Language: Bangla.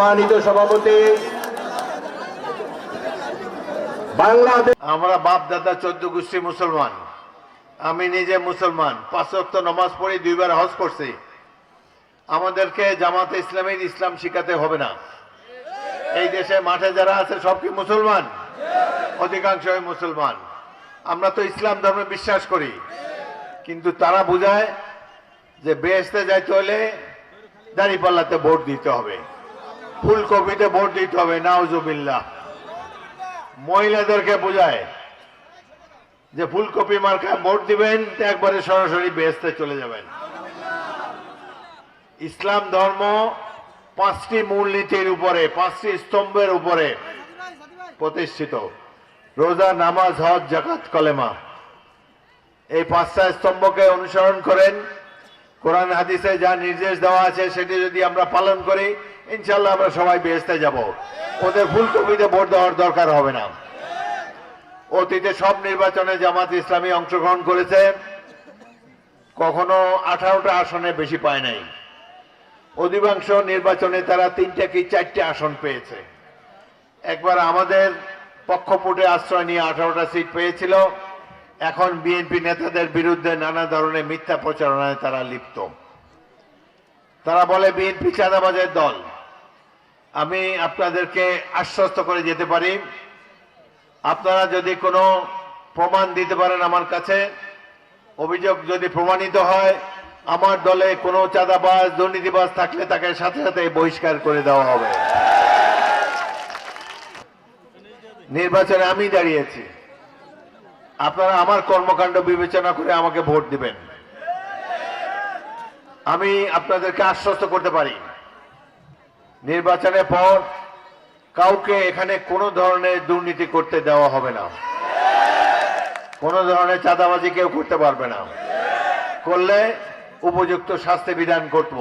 সম্মানিত সভাপতি বাংলাদেশ। আমরা বাপ দাদা 14 গোষ্ঠী মুসলমান, আমি নিজে মুসলমান, 5 ওয়াক্ত নামাজ পড়ি, 2 বার হজ করছি। আমাদেরকে জামাতে ইসলামীর ইসলাম শিখাতে হবে না। এই দেশে মাঠে যারা আছে সব কি মুসলমান? অধিকাংশই মুসলমান। আমরা তো ইসলাম ধর্মে বিশ্বাস করি, কিন্তু তারা বোঝায় যে বেহেশতে যাইতে হলে দাঁড়িপাল্লাতে ভোট দিতে হবে, ফুলকপিতে ভোট দিতে হবে, নাউজুবিল্লাহ। মহিলাদেরকে বোঝায় যে ফুলকপি মার্কায় ভোট দিবেন তো একবারে সরাসরি বেহেশতে চলে যাবেন। ইসলাম ধর্ম 5টি মূলনীতির উপরে, 5টি স্তম্ভের উপরে প্রতিষ্ঠিত। রোজা, নামাজ, হজ, যাকাত, কলেমা, এই 5টা স্তম্ভকে অনুসরণ করেন। কোরআন হাদিসে যা নির্দেশ দেওয়া আছে সেটি যদি আমরা পালন করি, ইনশাআল্লাহ আমরা সবাই বেহেশতে যাব। ওদের ফুলকপিতে ভোট দেওয়ার দরকার হবে না। অতীতে সব নির্বাচনে জামাত ইসলামী অংশগ্রহণ করেছে, কখনো 18টা আসনে বেশি পায় নাই। অধিকাংশ নির্বাচনে তারা 3টা কি 4টে আসন পেয়েছে। একবার আমাদের পক্ষপুটে আশ্রয় নিয়ে 18টা সিট পেয়েছিল। এখন বিএনপি নেতাদের বিরুদ্ধে নানা ধরনের মিথ্যা প্রচারণায় তারা লিপ্ত। তারা বলে বিএনপি চাঁদাবাজের দল। আমি আপনাদেরকে আশ্বস্ত করে যেতে পারি, আপনারা যদি কোনো প্রমাণ দিতে পারেন আমার কাছে, অভিযোগ যদি প্রমাণিত হয়, আমার দলে কোনো চাঁদাবাজ, দুর্নীতিবাজ থাকলে তাকে সাথে সাথে বহিষ্কার করে দেওয়া হবে। নির্বাচনে আমি দাঁড়িয়েছি, আপনারা আমার কর্মকাণ্ড বিবেচনা করে আমাকে ভোট দিবেন। আমি আপনাদেরকে আশ্বস্ত করতে পারি, নির্বাচনের পর কাউকে এখানে কোনো ধরনের দুর্নীতি করতে দেওয়া হবে না, কোনো ধরনের চাঁদাবাজি কেউ করতে পারবে না। করলে উপযুক্ত শাস্তি বিধান করব।